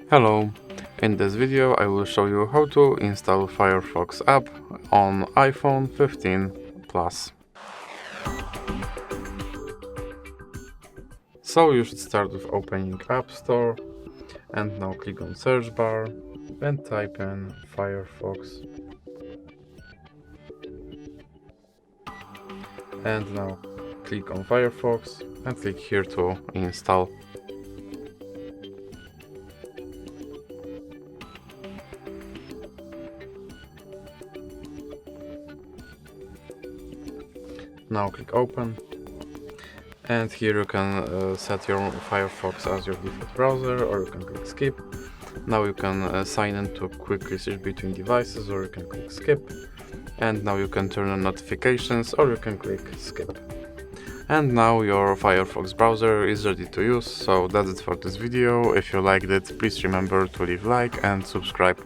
Hello, in this video I will show you how to install Firefox app on iPhone 15 Plus. So you should start with opening App Store and now click on search bar and type in Firefox. And now click on Firefox and click here to install. Now click open, and here you can set your Firefox as your default browser, or you can click skip. Now you can sign in to quickly switch between devices, or you can click skip. And now you can turn on notifications, or you can click skip. And now your Firefox browser is ready to use. So that's it for this video. If you liked it, please remember to leave a like and subscribe.